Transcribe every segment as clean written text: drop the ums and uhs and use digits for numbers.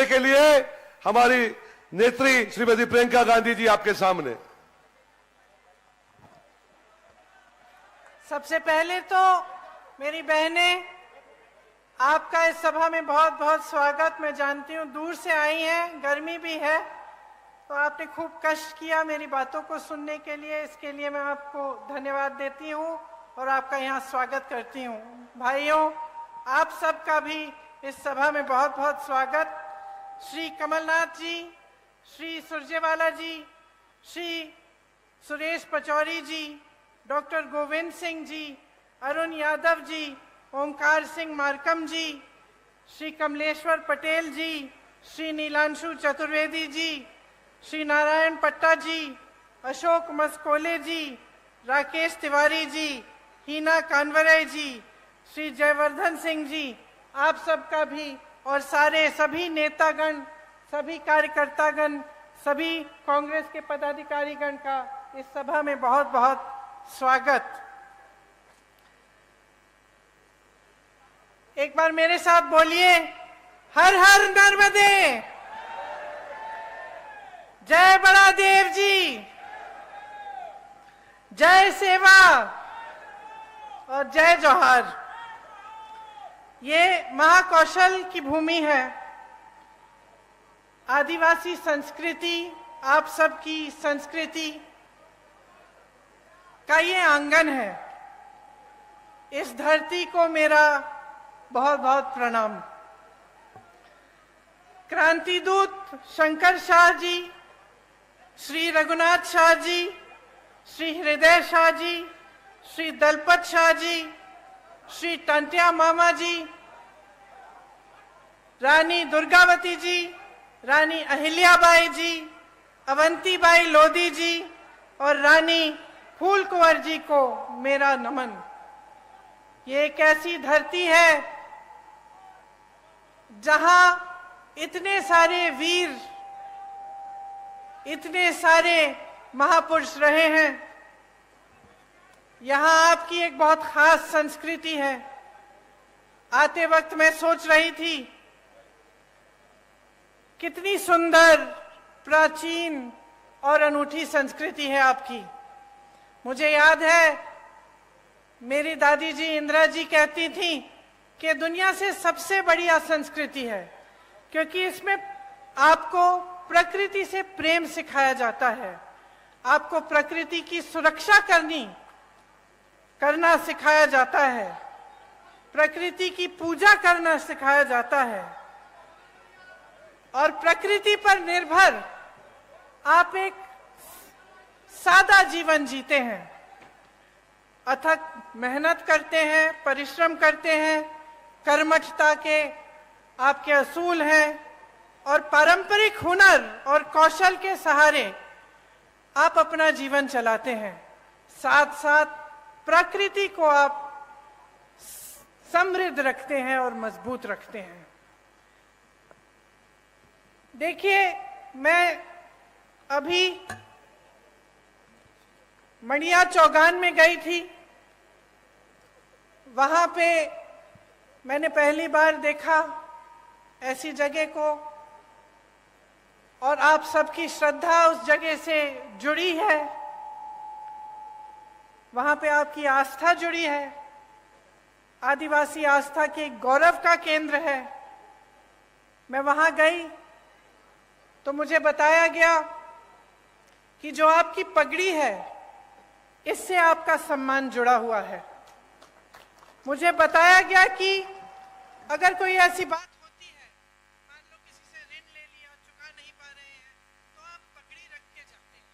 करने के लिए हमारी नेत्री श्रीमती प्रियंका गांधी जी आपके सामने। सबसे पहले तो मेरी बहनें, आपका इस सभा में बहुत बहुत स्वागत। मैं जानती हूँ दूर से आई हैं, गर्मी भी है, तो आपने खूब कष्ट किया मेरी बातों को सुनने के लिए। इसके लिए मैं आपको धन्यवाद देती हूँ और आपका यहाँ स्वागत करती हूँ। भाइयों, आप सबका भी इस सभा में बहुत बहुत स्वागत। श्री कमलनाथ जी, श्री सुरजेवाला जी, श्री सुरेश पचौरी जी, डॉक्टर गोविंद सिंह जी, अरुण यादव जी, ओमकार सिंह मार्कम जी, श्री कमलेश्वर पटेल जी, श्री नीलांशु चतुर्वेदी जी, श्री नारायण पट्टा जी, अशोक मस्कोले जी, राकेश तिवारी जी, हीना कानवरे जी, श्री जयवर्धन सिंह जी, आप सबका भी और सभी नेतागण, सभी कार्यकर्तागण, सभी कांग्रेस के पदाधिकारीगण का इस सभा में बहुत बहुत स्वागत। एक बार मेरे साथ बोलिए, हर हर नर्मदे, जय बड़ा देव जी, जय सेवा और जय जोहार। ये महाकौशल की भूमि है, आदिवासी संस्कृति, आप सबकी संस्कृति का ये आंगन है। इस धरती को मेरा बहुत बहुत प्रणाम। क्रांति दूत शंकर शाह जी, श्री रघुनाथ शाह जी, श्री हृदय शाह जी, श्री दलपत शाह जी, श्री टंटिया मामा जी, रानी दुर्गावती जी, रानी अहिल्याबाई जी, अवंतीबाई लोधी जी और रानी फूल कुंवर जी को मेरा नमन। ये एक ऐसी धरती है जहां इतने सारे वीर, इतने सारे महापुरुष रहे हैं। यहाँ आपकी एक बहुत खास संस्कृति है। आते वक्त मैं सोच रही थी कितनी सुंदर, प्राचीन और अनूठी संस्कृति है आपकी। मुझे याद है मेरी दादी जी इंदिरा जी कहती थी कि दुनिया से सबसे बढ़िया संस्कृति है, क्योंकि इसमें आपको प्रकृति से प्रेम सिखाया जाता है, आपको प्रकृति की सुरक्षा करना सिखाया जाता है, प्रकृति की पूजा करना सिखाया जाता है और प्रकृति पर निर्भर आप एक सादा जीवन जीते हैं। अथक मेहनत करते हैं, परिश्रम करते हैं, कर्मठता के आपके असूल हैं और पारंपरिक हुनर और कौशल के सहारे आप अपना जीवन चलाते हैं। साथ साथ प्रकृति को आप समृद्ध रखते हैं और मजबूत रखते हैं। देखिए, मैं अभी मड़िया चौगान में गई थी। वहां पे मैंने पहली बार देखा ऐसी जगह को, और आप सबकी श्रद्धा उस जगह से जुड़ी है, वहां पे आपकी आस्था जुड़ी है। आदिवासी आस्था के गौरव का केंद्र है। मैं वहां गई तो मुझे बताया गया कि जो आपकी पगड़ी है, इससे आपका सम्मान जुड़ा हुआ है। मुझे बताया गया कि अगर कोई ऐसी बात होती है, मान लो किसी से ऋण ले लिया, चुका नहीं पा रहे हैं, तो आप पगड़ी रख के जाते हैं।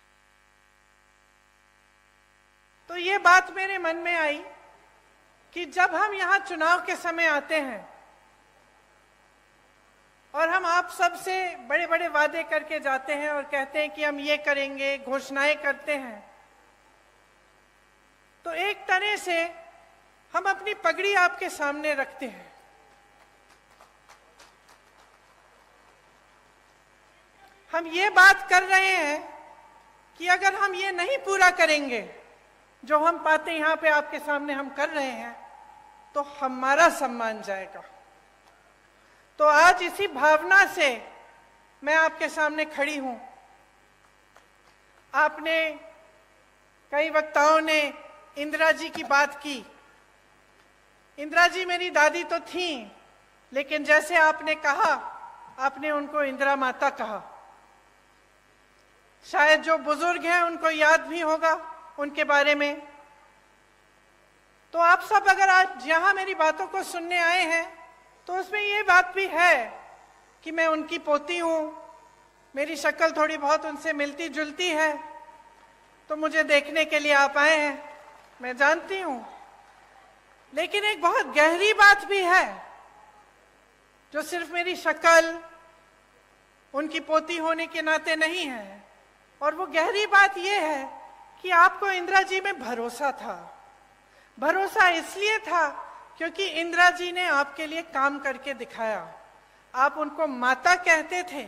तो ये बात मेरे मन में आई कि जब हम यहाँ चुनाव के समय आते हैं और हम आप सब से बड़े बड़े वादे करके जाते हैं और कहते हैं कि हम ये करेंगे, घोषणाएं करते हैं, तो एक तरह से हम अपनी पगड़ी आपके सामने रखते हैं। हम ये बात कर रहे हैं कि अगर हम ये नहीं पूरा करेंगे जो हम बातें यहाँ पे आपके सामने हम कर रहे हैं, तो हमारा सम्मान जाएगा। तो आज इसी भावना से मैं आपके सामने खड़ी हूं। आपने, कई वक्ताओं ने इंदिरा जी की बात की। इंदिरा जी मेरी दादी तो थी, लेकिन जैसे आपने कहा, आपने उनको इंदिरा माता कहा। शायद जो बुजुर्ग हैं उनको याद भी होगा उनके बारे में। तो आप सब अगर आज यहां मेरी बातों को सुनने आए हैं, तो उसमें ये बात भी है कि मैं उनकी पोती हूं, मेरी शक्ल थोड़ी बहुत उनसे मिलती जुलती है, तो मुझे देखने के लिए आप आए हैं, मैं जानती हूं। लेकिन एक बहुत गहरी बात भी है, जो सिर्फ मेरी शक्ल उनकी पोती होने के नाते नहीं है। और वो गहरी बात यह है कि आपको इंदिरा जी में भरोसा था। भरोसा इसलिए था क्योंकि इंदिरा जी ने आपके लिए काम करके दिखाया। आप उनको माता कहते थे,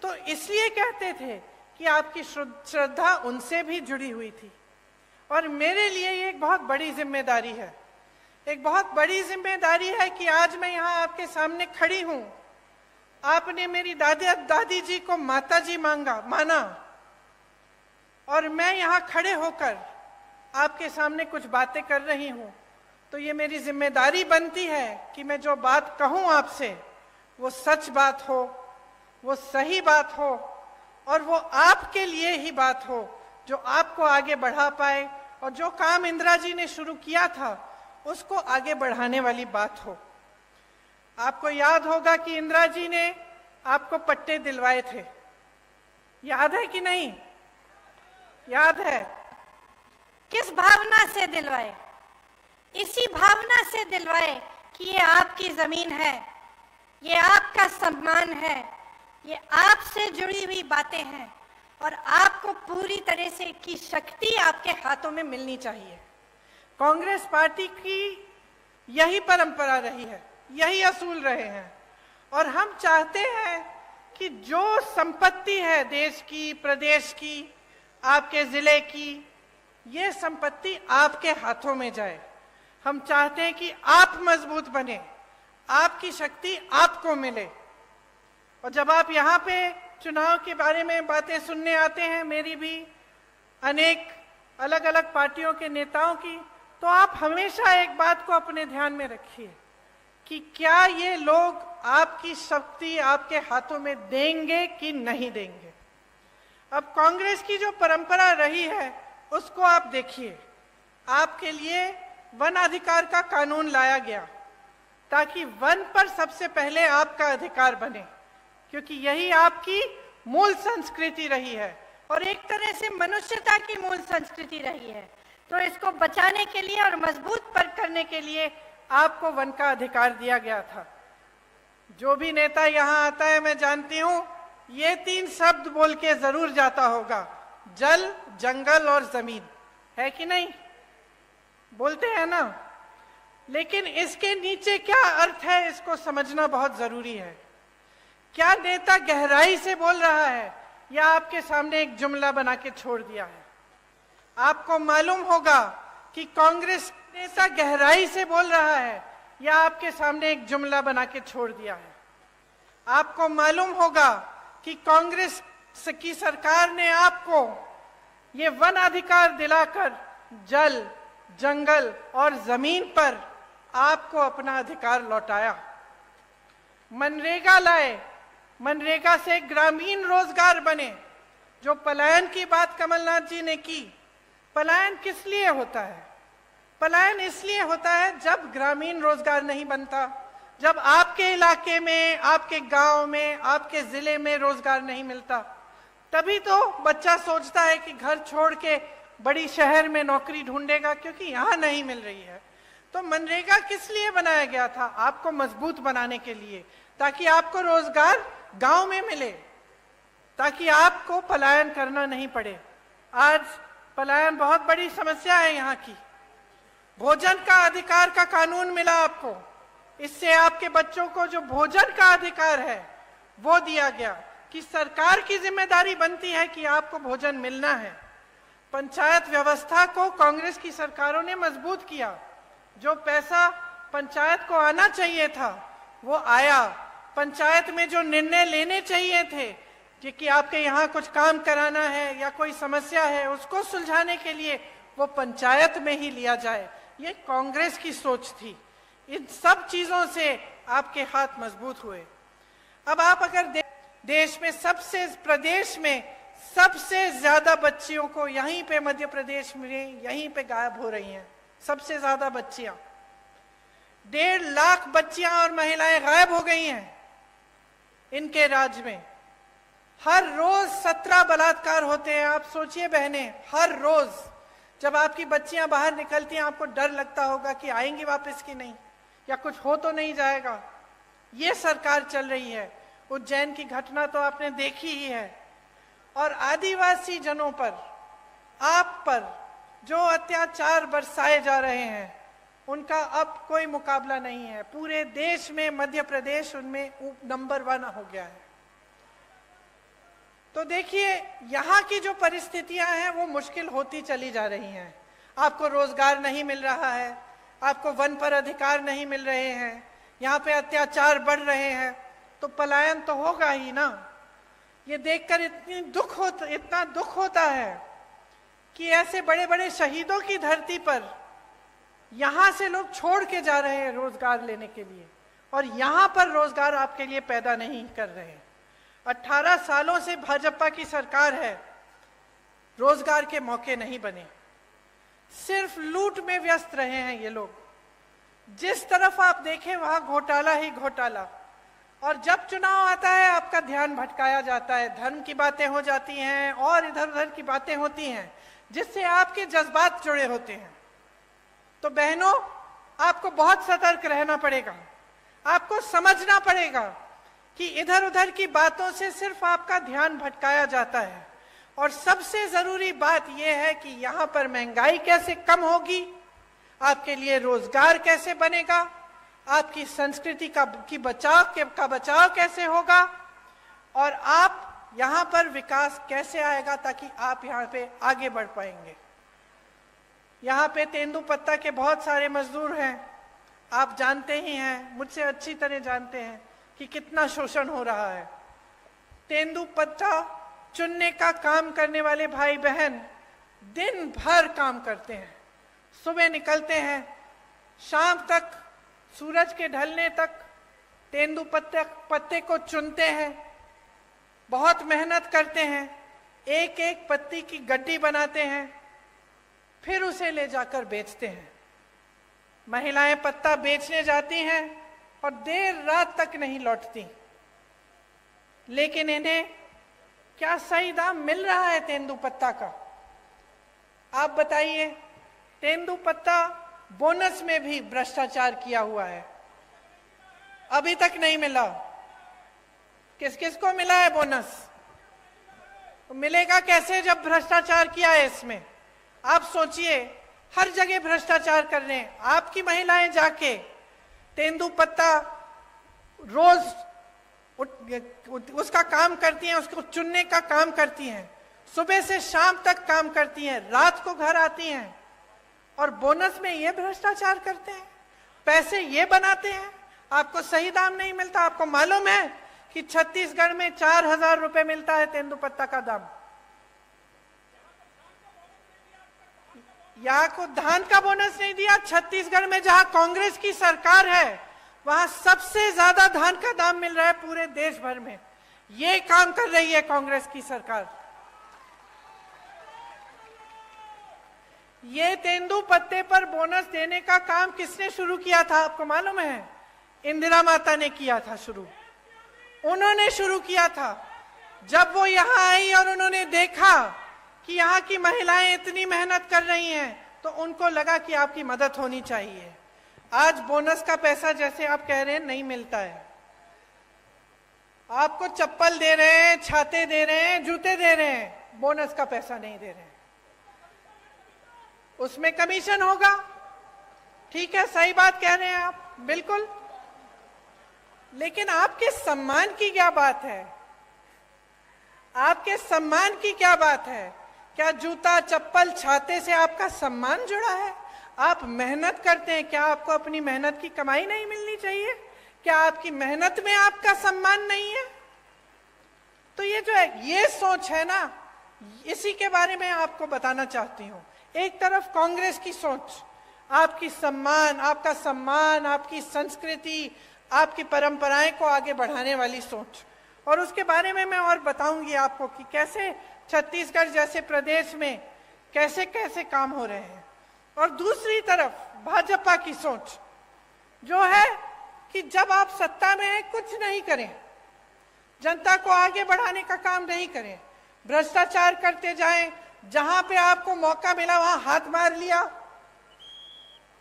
तो इसलिए कहते थे कि आपकी श्रद्धा उनसे भी जुड़ी हुई थी। और मेरे लिए ये एक बहुत बड़ी जिम्मेदारी है, एक बहुत बड़ी जिम्मेदारी है कि आज मैं यहाँ आपके सामने खड़ी हूँ। आपने मेरी दादी जी को माता जी माना, और मैं यहाँ खड़े होकर आपके सामने कुछ बातें कर रही हूँ। तो ये मेरी जिम्मेदारी बनती है कि मैं जो बात कहूँ आपसे, वो सच बात हो, वो सही बात हो, और वो आपके लिए ही बात हो, जो आपको आगे बढ़ा पाए, और जो काम इंदिरा जी ने शुरू किया था उसको आगे बढ़ाने वाली बात हो। आपको याद होगा कि इंदिरा जी ने आपको पट्टे दिलवाए थे, याद है कि नहीं? याद है। किस भावना से दिलवाए? इसी भावना से दिलवाए कि ये आपकी जमीन है, ये आपका सम्मान है, ये आपसे जुड़ी हुई बातें हैं, और आपको पूरी तरह से की शक्ति आपके हाथों में मिलनी चाहिए। कांग्रेस पार्टी की यही परंपरा रही है, यही असूल रहे हैं। और हम चाहते हैं कि जो संपत्ति है देश की, प्रदेश की, आपके जिले की, ये संपत्ति आपके हाथों में जाए। हम चाहते हैं कि आप मजबूत बने, आपकी शक्ति आपको मिले। और जब आप यहाँ पे चुनाव के बारे में बातें सुनने आते हैं, मेरी भी, अनेक अलग अलग पार्टियों के नेताओं की, तो आप हमेशा एक बात को अपने ध्यान में रखिए कि क्या ये लोग आपकी शक्ति आपके हाथों में देंगे कि नहीं देंगे। अब कांग्रेस की जो परंपरा रही है उसको आप देखिए। आपके लिए वन अधिकार का कानून लाया गया ताकि वन पर सबसे पहले आपका अधिकार बने, क्योंकि यही आपकी मूल संस्कृति रही है और एक तरह से मनुष्यता की मूल संस्कृति रही है। तो इसको बचाने के लिए और मजबूत करने के लिए आपको वन का अधिकार दिया गया था। जो भी नेता यहाँ आता है, मैं जानती हूँ ये 3 शब्द बोल के जरूर जाता होगा, जल, जंगल और जमीन, है कि नहीं? बोलते हैं ना। लेकिन इसके नीचे क्या अर्थ है, इसको समझना बहुत जरूरी है। क्या नेता गहराई से बोल रहा है या आपके सामने एक जुमला बना के छोड़ दिया है? आपको मालूम होगा कि कांग्रेस नेता गहराई से बोल रहा है या आपके सामने एक जुमला बना के छोड़ दिया है। आपको मालूम होगा कि कांग्रेस की सरकार ने आपको ये वन अधिकार दिलाकर जल, जंगल और जमीन पर आपको अपना अधिकार लौटाया। मनरेगा लाए, मनरेगा से ग्रामीण रोजगार बने। जो पलायन की बात कमलनाथ जी ने की, पलायन किस लिए होता है? पलायन इसलिए होता है जब ग्रामीण रोजगार नहीं बनता, जब आपके इलाके में, आपके गांव में, आपके जिले में रोजगार नहीं मिलता, तभी तो बच्चा सोचता है कि घर छोड़ के बड़ी शहर में नौकरी ढूंढेगा, क्योंकि यहाँ नहीं मिल रही है। तो मनरेगा किस लिए बनाया गया था? आपको मजबूत बनाने के लिए, ताकि आपको रोजगार गांव में मिले, ताकि आपको पलायन करना नहीं पड़े। आज पलायन बहुत बड़ी समस्या है यहाँ की। भोजन का अधिकार का कानून मिला आपको, इससे आपके बच्चों को जो भोजन का अधिकार है वो दिया गया कि सरकार की जिम्मेदारी बनती है कि आपको भोजन मिलना है। पंचायत व्यवस्था को कांग्रेस की सरकारों ने मजबूत किया। जो पैसा पंचायत को आना चाहिए था वो आया, पंचायत में जो निर्णय लेने चाहिए थे कि आपके यहाँ कुछ काम कराना है या कोई समस्या है, उसको सुलझाने के लिए वो पंचायत में ही लिया जाए, ये कांग्रेस की सोच थी। इन सब चीजों से आपके हाथ मजबूत हुए। अब आप अगर देश में प्रदेश में सबसे ज्यादा बच्चियों को यहीं पे मध्य प्रदेश में यहीं पे गायब हो रही हैं, सबसे ज्यादा बच्चियां, 1.5 लाख बच्चियां और महिलाएं गायब हो गई हैं इनके राज्य में। हर रोज 17 बलात्कार होते हैं। आप सोचिए बहनें, हर रोज जब आपकी बच्चियां बाहर निकलती हैं, आपको डर लगता होगा कि आएंगी वापस कि नहीं, या कुछ हो तो नहीं जाएगा। ये सरकार चल रही है। उज्जैन की घटना तो आपने देखी ही है। और आदिवासी जनों पर, आप पर जो अत्याचार बरसाए जा रहे हैं, उनका अब कोई मुकाबला नहीं है। पूरे देश में मध्य प्रदेश उनमें नंबर 1 हो गया है। तो देखिए, यहाँ की जो परिस्थितियां हैं वो मुश्किल होती चली जा रही हैं। आपको रोजगार नहीं मिल रहा है, आपको वन पर अधिकार नहीं मिल रहे हैं, यहाँ पे अत्याचार बढ़ रहे हैं, तो पलायन तो होगा ही ना। ये देखकर इतना दुख होता है कि ऐसे बड़े बड़े शहीदों की धरती पर यहां से लोग छोड़ के जा रहे हैं रोजगार लेने के लिए, और यहां पर रोजगार आपके लिए पैदा नहीं कर रहे हैं। 18 सालों से भाजपा की सरकार है, रोजगार के मौके नहीं बने, सिर्फ लूट में व्यस्त रहे हैं ये लोग। जिस तरफ आप देखें वहां घोटाला ही घोटाला। और जब चुनाव आता है आपका ध्यान भटकाया जाता है, धर्म की बातें हो जाती हैं और इधर उधर की बातें होती हैं, जिससे आपके जज्बात जुड़े होते हैं। तो बहनों, आपको बहुत सतर्क रहना पड़ेगा। आपको समझना पड़ेगा कि इधर उधर की बातों से सिर्फ आपका ध्यान भटकाया जाता है। और सबसे जरूरी बात यह है कि यहाँ पर महंगाई कैसे कम होगी, आपके लिए रोजगार कैसे बनेगा, आपकी संस्कृति का बचाव कैसे होगा, और आप यहाँ पर विकास कैसे आएगा ताकि आप यहाँ पे आगे बढ़ पाएंगे। यहाँ पे तेंदुपत्ता के बहुत सारे मजदूर हैं, आप जानते ही हैं, मुझसे अच्छी तरह जानते हैं कि कितना शोषण हो रहा है। तेंदुपत्ता चुनने का काम करने वाले भाई बहन दिन भर काम करते हैं, सुबह निकलते हैं, शाम तक, सूरज के ढलने तक तेंदुपत्ते को चुनते हैं, बहुत मेहनत करते हैं, एक एक पत्ती की गड्डी बनाते हैं, फिर उसे ले जाकर बेचते हैं। महिलाएं पत्ता बेचने जाती हैं और देर रात तक नहीं लौटती। लेकिन इन्हें क्या सही दाम मिल रहा है तेंदुपत्ता का? आप बताइए। तेंदुपत्ता बोनस में भी भ्रष्टाचार किया हुआ है, अभी तक नहीं मिला। किस किस को मिला है बोनस? मिलेगा कैसे जब भ्रष्टाचार किया है इसमें? आप सोचिए, हर जगह भ्रष्टाचार कर रहे हैं। आपकी महिलाएं जाके तेंदुपत्ता रोज उसका काम करती हैं, उसको चुनने का काम करती हैं, सुबह से शाम तक काम करती हैं, रात को घर आती हैं, और बोनस में ये भ्रष्टाचार करते हैं, पैसे ये बनाते हैं। आपको सही दाम नहीं मिलता। आपको मालूम है कि छत्तीसगढ़ में 4000 रुपए मिलता है तेंदुपत्ता का दाम। यहाँ को धान का बोनस नहीं दिया। छत्तीसगढ़ में जहां कांग्रेस की सरकार है, वहां सबसे ज्यादा धान का दाम मिल रहा है पूरे देश भर में। ये काम कर रही है कांग्रेस की सरकार। ये तेंदुपत्ते पर बोनस देने का काम किसने शुरू किया था आपको मालूम है? इंदिरा माता ने किया था शुरू। उन्होंने शुरू किया था। जब वो यहाँ आई और उन्होंने देखा कि यहाँ की महिलाएं इतनी मेहनत कर रही हैं, तो उनको लगा कि आपकी मदद होनी चाहिए। आज बोनस का पैसा, जैसे आप कह रहे हैं, नहीं मिलता है। आपको चप्पल दे रहे हैं, छाते दे रहे हैं, जूते दे रहे हैं, बोनस का पैसा नहीं दे रहे हैं। उसमें कमीशन होगा। ठीक है, सही बात कह रहे हैं आप, बिल्कुल। लेकिन आपके सम्मान की क्या बात है? आपके सम्मान की क्या बात है? क्या जूता, चप्पल, छाते से आपका सम्मान जुड़ा है? आप मेहनत करते हैं, क्या आपको अपनी मेहनत की कमाई नहीं मिलनी चाहिए? क्या आपकी मेहनत में आपका सम्मान नहीं है? तो ये जो है, ये सोच है ना, इसी के बारे में आपको बताना चाहती हूं। एक तरफ कांग्रेस की सोच, आपकी सम्मान, आपका सम्मान, आपकी संस्कृति, आपकी परंपराएं को आगे बढ़ाने वाली सोच, और उसके बारे में मैं और बताऊंगी आपको कि कैसे छत्तीसगढ़ जैसे प्रदेश में कैसे कैसे काम हो रहे हैं। और दूसरी तरफ भाजपा की सोच जो है कि जब आप सत्ता में हैं कुछ नहीं करें, जनता को आगे बढ़ाने का काम नहीं करें, भ्रष्टाचार करते जाएं, जहां पे आपको मौका मिला वहां हाथ मार लिया,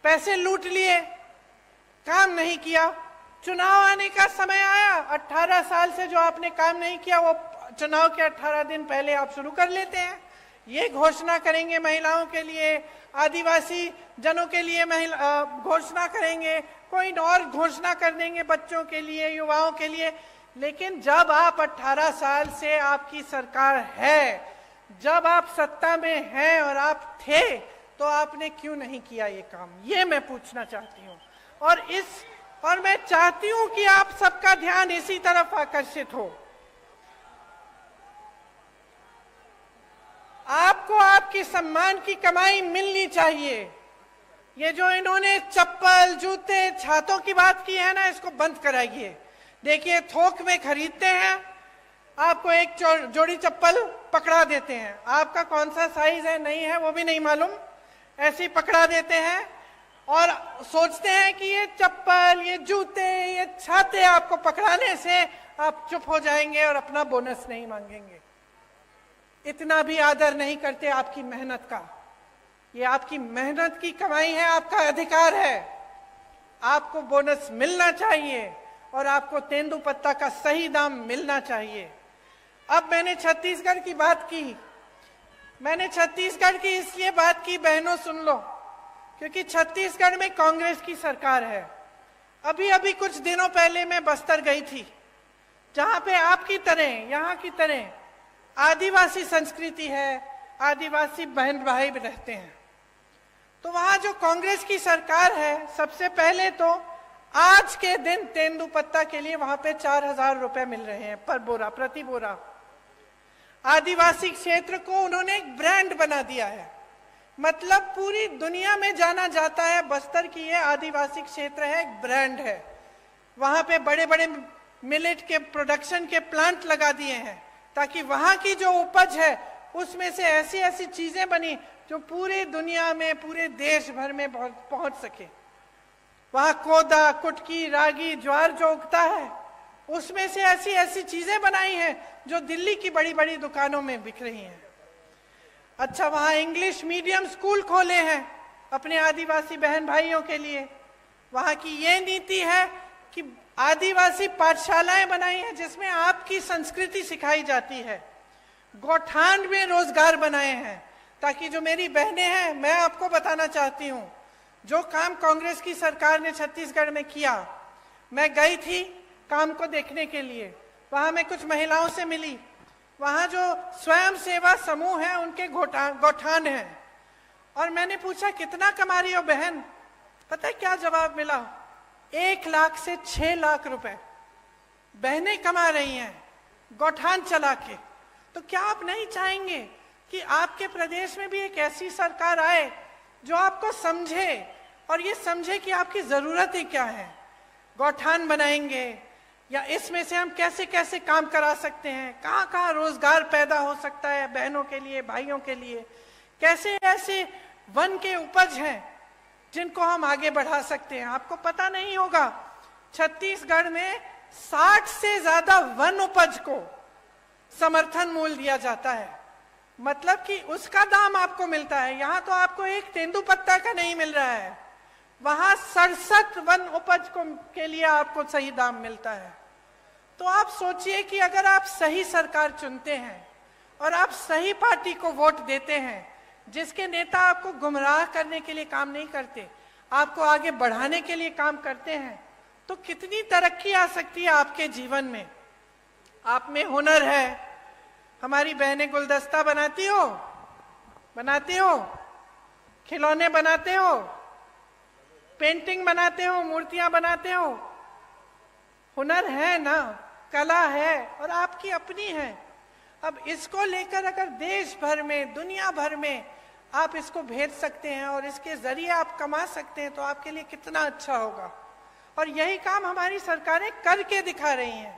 पैसे लूट लिए, काम नहीं किया। चुनाव आने का समय आया, 18 साल से जो आपने काम नहीं किया वो चुनाव के 18 दिन पहले आप शुरू कर लेते हैं। ये घोषणा करेंगे महिलाओं के लिए, आदिवासी जनों के लिए घोषणा करेंगे, कोई और घोषणा कर देंगे बच्चों के लिए, युवाओं के लिए। लेकिन जब आप 18 साल से आपकी सरकार है, जब आप सत्ता में हैं और आप थे, तो आपने क्यों नहीं किया ये काम? ये मैं पूछना चाहती हूँ। और मैं चाहती हूं कि आप सबका ध्यान इसी तरफ आकर्षित हो। आपको आपकी सम्मान की कमाई मिलनी चाहिए। ये जो इन्होंने चप्पल, जूते, छातों की बात की है ना, इसको बंद कराइए। देखिए, थोक में खरीदते हैं, आपको एक जोड़ी चप्पल पकड़ा देते हैं, आपका कौन सा साइज है नहीं है वो भी नहीं मालूम, ऐसे ही पकड़ा देते हैं और सोचते हैं कि ये चप्पल, ये जूते, ये छाते आपको पकड़ाने से आप चुप हो जाएंगे और अपना बोनस नहीं मांगेंगे। इतना भी आदर नहीं करते आपकी मेहनत का। ये आपकी मेहनत की कमाई है, आपका अधिकार है। आपको बोनस मिलना चाहिए और आपको तेंदुपत्ता का सही दाम मिलना चाहिए। अब मैंने छत्तीसगढ़ की बात की, मैंने छत्तीसगढ़ की इसलिए बात की, बहनों सुन लो, क्योंकि छत्तीसगढ़ में कांग्रेस की सरकार है। अभी अभी कुछ दिनों पहले मैं बस्तर गई थी, जहां पे आपकी तरह, यहाँ की तरह आदिवासी संस्कृति है, आदिवासी बहन भाई रहते हैं। तो वहां जो कांग्रेस की सरकार है, सबसे पहले तो आज के दिन तेंदुपत्ता के लिए वहां पे 4,000 रुपए मिल रहे हैं पर बोरा, प्रति बोरा। आदिवासी क्षेत्र को उन्होंने एक ब्रांड बना दिया है, मतलब पूरी दुनिया में जाना जाता है बस्तर की ये आदिवासी क्षेत्र है, एक ब्रांड है। वहां पे बड़े बड़े मिलेट के प्रोडक्शन के प्लांट लगा दिए हैं, ताकि वहां की जो उपज है उसमें से ऐसी ऐसी चीजें बनी जो पूरी दुनिया में, पूरे देश भर में पहुंच सके। वहां कोदा, कुटकी, रागी, ज्वार जो उगता है, उसमें से ऐसी ऐसी चीजें बनाई हैं जो दिल्ली की बड़ी बड़ी दुकानों में बिक रही हैं। अच्छा, वहां इंग्लिश मीडियम स्कूल खोले हैं अपने आदिवासी बहन भाइयों के लिए। वहां की ये नीति है कि आदिवासी पाठशालाएं बनाई हैं जिसमें आपकी संस्कृति सिखाई जाती है। गौठान में रोजगार बनाए हैं, ताकि जो मेरी बहनें हैं, मैं आपको बताना चाहती हूं, जो काम कांग्रेस की सरकार ने छत्तीसगढ़ में किया, मैं गई थी काम को देखने के लिए। वहां मैं कुछ महिलाओं से मिली, वहां जो स्वयं सेवा समूह है उनके गौठान है, और मैंने पूछा कितना कमा रही हो बहन? पता है क्या जवाब मिला? 1 लाख से 6 लाख रुपए बहनें कमा रही हैं गौठान चला के। तो क्या आप नहीं चाहेंगे कि आपके प्रदेश में भी एक ऐसी सरकार आए जो आपको समझे और ये समझे कि आपकी जरूरतें क्या है? गौठान बनाएंगे या इसमें से हम कैसे कैसे काम करा सकते हैं, कहाँ कहाँ रोजगार पैदा हो सकता है बहनों के लिए, भाइयों के लिए, कैसे ऐसे वन के उपज हैं जिनको हम आगे बढ़ा सकते हैं। आपको पता नहीं होगा, छत्तीसगढ़ में 60 से ज्यादा वन उपज को समर्थन मूल्य दिया जाता है, मतलब कि उसका दाम आपको मिलता है। यहाँ तो आपको एक तेंदुपत्ता का नहीं मिल रहा है, वहां 67 वन उपज के लिए आपको सही दाम मिलता है। तो आप सोचिए कि अगर आप सही सरकार चुनते हैं और आप सही पार्टी को वोट देते हैं, जिसके नेता आपको गुमराह करने के लिए काम नहीं करते, आपको आगे बढ़ाने के लिए काम करते हैं, तो कितनी तरक्की आ सकती है आपके जीवन में। आप में हुनर है, हमारी बहनें गुलदस्ता बनाती हो, खिलौने बनाते हो, पेंटिंग बनाते हो, मूर्तियां बनाते हो, हुनर है ना, कला है और आपकी अपनी है। अब इसको लेकर अगर देश भर में, दुनिया भर में आप इसको भेज सकते हैं और इसके जरिए आप कमा सकते हैं तो आपके लिए कितना अच्छा होगा। और यही काम हमारी सरकारें करके दिखा रही हैं।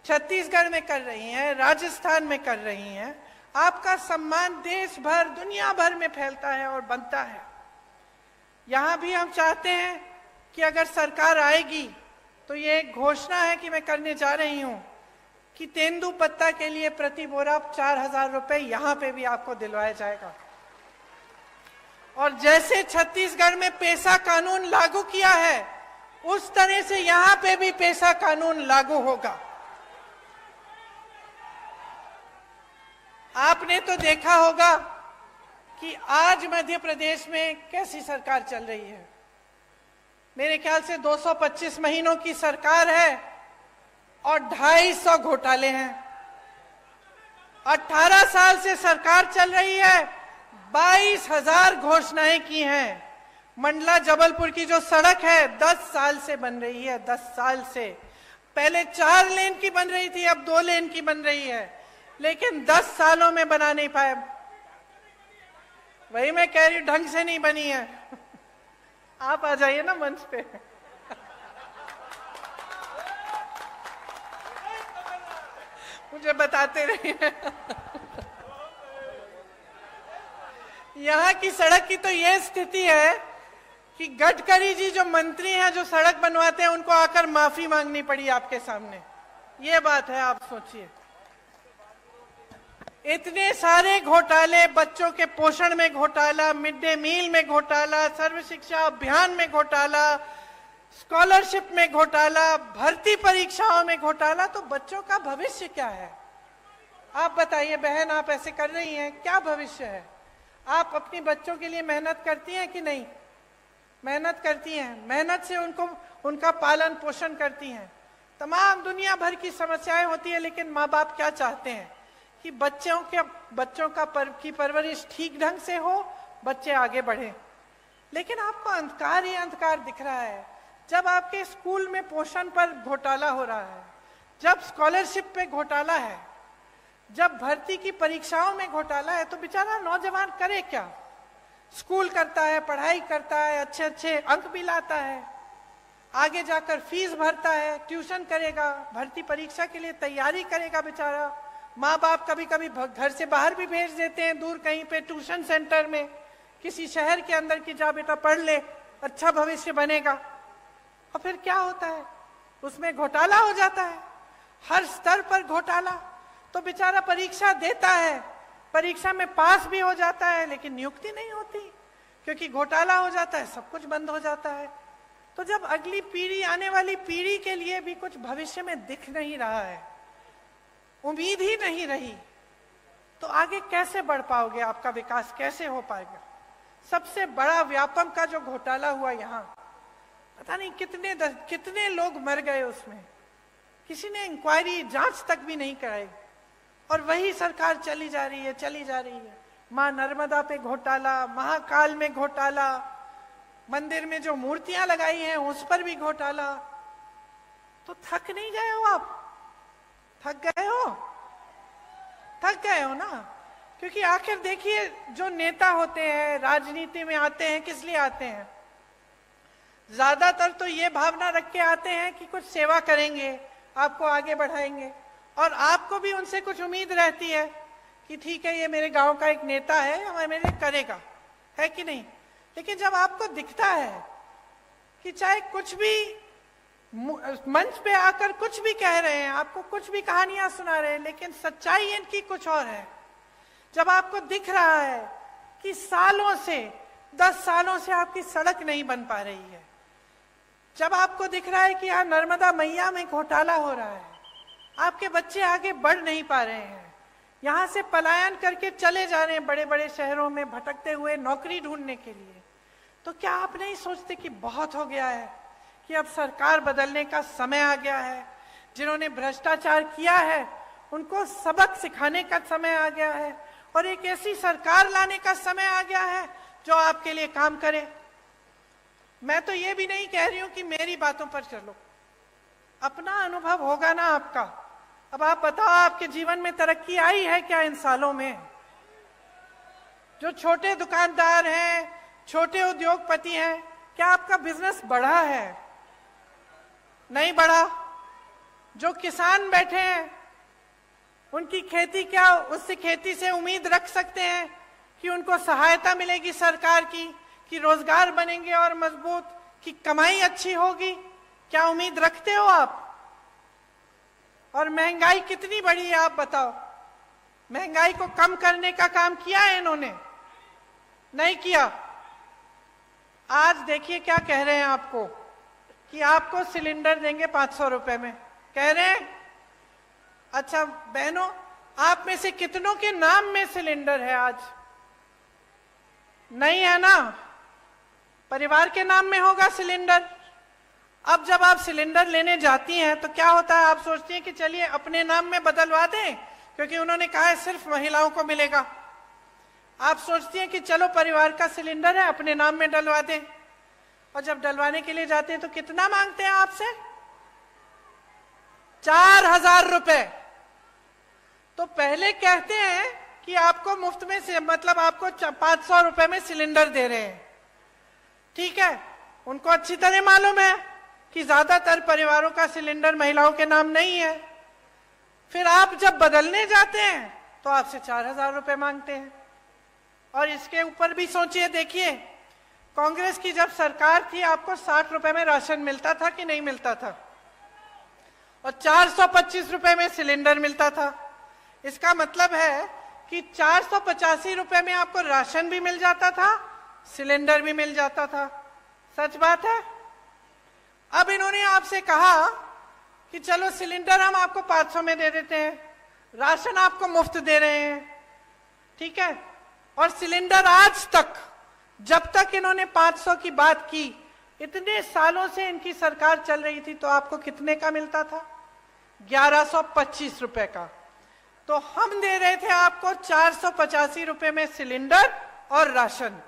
छत्तीसगढ़ में कर रही हैं, राजस्थान में कर रही हैं। आपका सम्मान देश भर, दुनिया भर में फैलता है और बनता है। यहां भी हम चाहते हैं कि अगर सरकार आएगी तो ये एक घोषणा है कि मैं करने जा रही हूं कि तेंदुपत्ता के लिए प्रति बोरा 4,000 रुपए यहां पे भी आपको दिलवाया जाएगा। और जैसे छत्तीसगढ़ में पेसा कानून लागू किया है उस तरह से यहां पे भी पेसा कानून लागू होगा। आपने तो देखा होगा कि आज मध्य प्रदेश में कैसी सरकार चल रही है। मेरे ख्याल से 225 महीनों की सरकार है और 250 घोटाले हैं। 18 साल से सरकार चल रही है, 22,000 घोषणाएं की हैं। मंडला जबलपुर की जो सड़क है 10 साल से बन रही है, 10 साल से। पहले 4 लेन की बन रही थी, अब 2 लेन की बन रही है, लेकिन 10 सालों में बना नहीं पाए। वही मैं कह रही हूं, ढंग से नहीं बनी है। आप आ जाइए ना मंच पे। मुझे बताते रहिए। यहाँ की सड़क की तो ये स्थिति है कि गडकरी जी जो मंत्री हैं, जो सड़क बनवाते हैं, उनको आकर माफी मांगनी पड़ी आपके सामने। ये बात है, आप सोचिए। इतने सारे घोटाले, बच्चों के पोषण में घोटाला, मिड डे मील में घोटाला, सर्व शिक्षा अभियान में घोटाला, स्कॉलरशिप में घोटाला, भर्ती परीक्षाओं में घोटाला। तो बच्चों का भविष्य क्या है? आप बताइए बहन, आप ऐसे कर रही हैं, क्या भविष्य है? आप अपनी बच्चों के लिए मेहनत करती हैं कि नहीं? मेहनत करती हैं, मेहनत से उनका पालन पोषण करती हैं। तमाम दुनिया भर की समस्याएं होती है, लेकिन माँ बाप क्या चाहते हैं कि बच्चों की परवरिश ठीक ढंग से हो, बच्चे आगे बढ़े। लेकिन आपको अंधकार ही अंधकार दिख रहा है। जब आपके स्कूल में पोषण पर घोटाला हो रहा है, जब स्कॉलरशिप पे घोटाला है, जब भर्ती की परीक्षाओं में घोटाला है, तो बेचारा नौजवान करे क्या? स्कूल करता है, पढ़ाई करता है, अच्छे अच्छे अंक भी लाता है, आगे जाकर फीस भरता है, ट्यूशन करेगा, भर्ती परीक्षा के लिए तैयारी करेगा बेचारा। माँ बाप कभी कभी घर से बाहर भी भेज देते हैं, दूर कहीं पे ट्यूशन सेंटर में, किसी शहर के अंदर की, जा बेटा पढ़ ले, अच्छा भविष्य बनेगा। और फिर क्या होता है? उसमें घोटाला हो जाता है, हर स्तर पर घोटाला। तो बेचारा परीक्षा देता है, परीक्षा में पास भी हो जाता है, लेकिन नियुक्ति नहीं होती, क्योंकि घोटाला हो जाता है, सब कुछ बंद हो जाता है। तो जब अगली पीढ़ी, आने वाली पीढ़ी के लिए भी कुछ भविष्य में दिख नहीं रहा है, उम्मीद ही नहीं रही, तो आगे कैसे बढ़ पाओगे? आपका विकास कैसे हो पाएगा? सबसे बड़ा व्यापम का जो घोटाला हुआ यहाँ, पता नहीं कितने लोग मर गए उसमें, किसी ने इंक्वायरी, जांच तक भी नहीं कराई। और वही सरकार चली जा रही है, चली जा रही है। मां नर्मदा पे घोटाला, महाकाल में घोटाला, मंदिर में जो मूर्तियां लगाई हैं उस पर भी घोटाला। तो थक नहीं गए हो आप? थक गए हो? थक गए हो ना? क्योंकि आखिर देखिए, जो नेता होते हैं, राजनीति में आते हैं, किस लिए आते हैं? ज्यादातर तो ये भावना रख के आते हैं कि कुछ सेवा करेंगे, आपको आगे बढ़ाएंगे, और आपको भी उनसे कुछ उम्मीद रहती है कि ठीक है, ये मेरे गांव का एक नेता है, हमें मेरे करेगा, है कि नहीं? लेकिन जब आपको दिखता है कि चाहे कुछ भी मंच पे आकर कुछ भी कह रहे हैं, आपको कुछ भी कहानियां सुना रहे हैं, लेकिन सच्चाई इनकी कुछ और है। जब आपको दिख रहा है कि सालों से, 10 सालों से आपकी सड़क नहीं बन पा रही है, जब आपको दिख रहा है कि यहाँ नर्मदा मैया में घोटाला हो रहा है, आपके बच्चे आगे बढ़ नहीं पा रहे हैं, यहाँ से पलायन करके चले जा रहे हैं बड़े बड़े शहरों में भटकते हुए नौकरी ढूंढने के लिए, तो क्या आप नहीं सोचते कि बहुत हो गया है, कि अब सरकार बदलने का समय आ गया है? जिन्होंने भ्रष्टाचार किया है उनको सबक सिखाने का समय आ गया है, और एक ऐसी सरकार लाने का समय आ गया है जो आपके लिए काम करे। मैं तो ये भी नहीं कह रही हूं कि मेरी बातों पर चलो, अपना अनुभव होगा ना आपका। अब आप बताओ, आपके जीवन में तरक्की आई है क्या इन सालों में? जो छोटे दुकानदार हैं, छोटे उद्योगपति हैं, क्या आपका बिजनेस बढ़ा है? नहीं बढ़ा। जो किसान बैठे हैं, उनकी खेती, क्या उससे खेती से उम्मीद रख सकते हैं कि उनको सहायता मिलेगी सरकार की, कि रोजगार बनेंगे और मजबूत, कि कमाई अच्छी होगी? क्या उम्मीद रखते हो आप? और महंगाई कितनी बढ़ी है आप बताओ। महंगाई को कम करने का काम किया है इन्होंने? नहीं किया। आज देखिए क्या कह रहे हैं आपको, कि आपको सिलेंडर देंगे 500 रुपए में, कह रहे हैं। अच्छा बहनों, आप में से कितनों के नाम में सिलेंडर है आज? नहीं है ना। परिवार के नाम में होगा सिलेंडर। अब जब आप सिलेंडर लेने जाती हैं तो क्या होता है, आप सोचती हैं कि चलिए अपने नाम में बदलवा दें, क्योंकि उन्होंने कहा है सिर्फ महिलाओं को मिलेगा। आप सोचती हैं कि चलो परिवार का सिलेंडर है, अपने नाम में डलवा दें। और जब डलवाने के लिए जाते हैं तो कितना मांगते हैं आपसे? 4000 रुपए। तो पहले कहते हैं कि आपको मुफ्त में से, मतलब आपको 500 रुपए में सिलेंडर दे रहे हैं। ठीक है, उनको अच्छी तरह मालूम है कि ज्यादातर परिवारों का सिलेंडर महिलाओं के नाम नहीं है। फिर आप जब बदलने जाते हैं तो आपसे 4000 रुपए मांगते हैं। और इसके ऊपर भी सोचिए, देखिए कांग्रेस की जब सरकार थी, आपको 60 रुपए में राशन मिलता था कि नहीं मिलता था? और 425 रुपए में सिलेंडर मिलता था। इसका मतलब है कि 485 रुपए में आपको राशन भी मिल जाता था, सिलेंडर भी मिल जाता था। सच बात है। अब इन्होंने आपसे कहा कि चलो सिलेंडर हम आपको 500 में दे देते हैं, राशन आपको मुफ्त दे रहे हैं। ठीक है। और सिलेंडर आज तक, जब तक इन्होंने 500 की बात की, इतने सालों से इनकी सरकार चल रही थी, तो आपको कितने का मिलता था? 1125 रुपए का। तो हम दे रहे थे आपको 485 रुपए में सिलेंडर और राशन।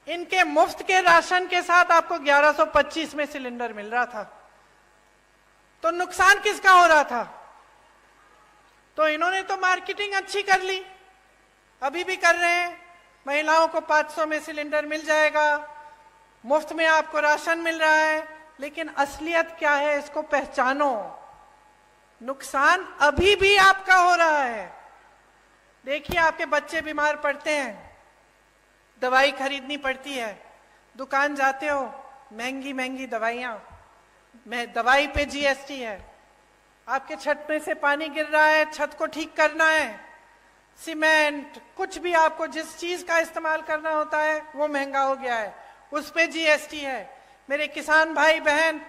इनके मुफ्त के राशन के साथ आपको 1125 में सिलेंडर मिल रहा था। तो नुकसान किसका हो रहा था? तो इन्होंने तो मार्केटिंग अच्छी कर ली, अभी भी कर रहे हैं। महिलाओं को 500 में सिलेंडर मिल जाएगा, मुफ्त में आपको राशन मिल रहा है। लेकिन असलियत क्या है, इसको पहचानो। नुकसान अभी भी आपका हो रहा है। देखिए, आपके बच्चे बीमार पड़ते हैं, दवाई खरीदनी पड़ती है, दुकान जाते हो, महंगी महंगी दवाइयां, दवाई पे जीएसटी है। आपके छत में से पानी गिर रहा है, छत को ठीक करना है, सीमेंट, कुछ भी आपको जिस चीज का इस्तेमाल करना होता है वो महंगा हो गया है, उस पे जीएसटी है। मेरे किसान भाई बहन,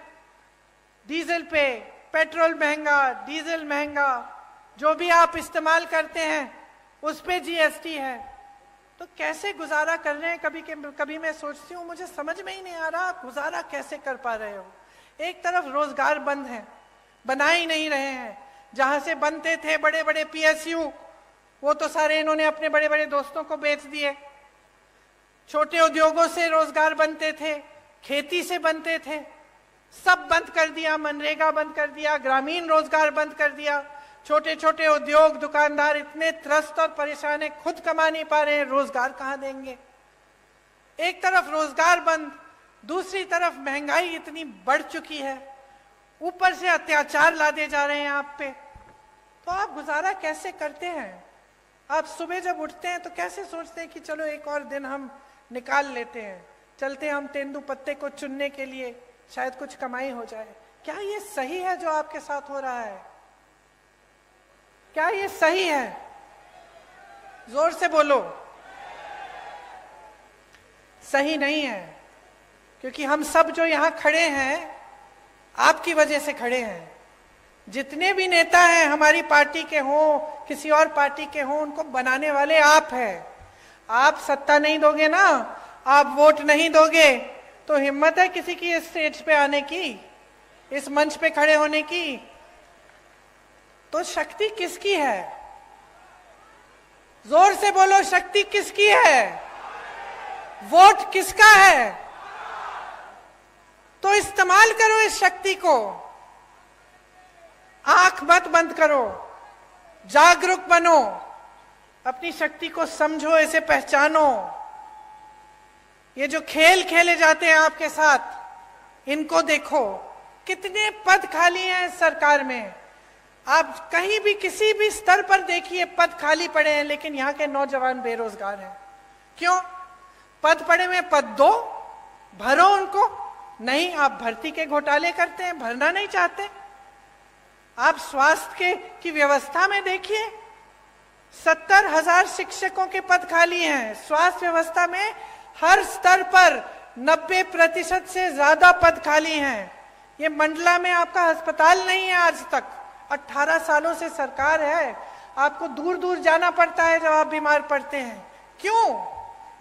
डीजल पे, पेट्रोल महंगा, डीजल महंगा, जो भी आप इस्तेमाल करते हैं उस पे जीएसटी है। तो कैसे गुजारा कर रहे हैं? कभी मैं सोचती हूँ, मुझे समझ में ही नहीं आ रहा आप गुजारा कैसे कर पा रहे हो। एक तरफ रोजगार बंद है, बना ही नहीं रहे हैं। जहां से बनते थे बड़े बड़े पीएसयू, वो तो सारे इन्होंने अपने बड़े बड़े दोस्तों को बेच दिए। छोटे उद्योगों से रोजगार बनते थे, खेती से बनते थे, सब बंद कर दिया। मनरेगा बंद कर दिया, ग्रामीण रोजगार बंद कर दिया। छोटे छोटे उद्योग, दुकानदार इतने त्रस्त और परेशान है, खुद कमा नहीं पा रहे हैं, रोजगार कहां देंगे? एक तरफ रोजगार बंद, दूसरी तरफ महंगाई इतनी बढ़ चुकी है, ऊपर से अत्याचार लादे जा रहे हैं आप पे। तो आप गुजारा कैसे करते हैं? आप सुबह जब उठते हैं तो कैसे सोचते हैं कि चलो एक और दिन हम निकाल लेते हैं, चलते हैं हम तेंदुपत्ते को चुनने के लिए, शायद कुछ कमाई हो जाए। क्या ये सही है जो आपके साथ हो रहा है? क्या ये सही है? जोर से बोलो। सही नहीं है, क्योंकि हम सब जो यहाँ खड़े हैं आपकी वजह से खड़े हैं। जितने भी नेता हैं, हमारी पार्टी के हों, किसी और पार्टी के हों, उनको बनाने वाले आप हैं। आप सत्ता नहीं दोगे ना, आप वोट नहीं दोगे, तो हिम्मत है किसी की इस स्टेज पे आने की, इस मंच पे खड़े होने की? तो शक्ति किसकी है? जोर से बोलो, शक्ति किसकी है? वोट किसका है? तो इस्तेमाल करो इस शक्ति को। आंख मत बंद करो, जागरूक बनो, अपनी शक्ति को समझो, इसे पहचानो। ये जो खेल खेले जाते हैं आपके साथ, इनको देखो, कितने पद खाली हैं इस सरकार में। आप कहीं भी किसी भी स्तर पर देखिए पद खाली पड़े हैं, लेकिन यहाँ के नौजवान बेरोजगार हैं। क्यों? पद पड़े में पद दो, भरो उनको। नहीं, आप भर्ती के घोटाले करते हैं, भरना नहीं चाहते। आप स्वास्थ्य की व्यवस्था में देखिए, 70,000 शिक्षकों के पद खाली हैं। स्वास्थ्य व्यवस्था में हर स्तर पर 90% से ज्यादा पद खाली हैं। ये मंडला में आपका अस्पताल नहीं है आज तक। 18 सालों से सरकार है, आपको दूर दूर जाना पड़ता है जब आप बीमार पड़ते हैं। क्यों?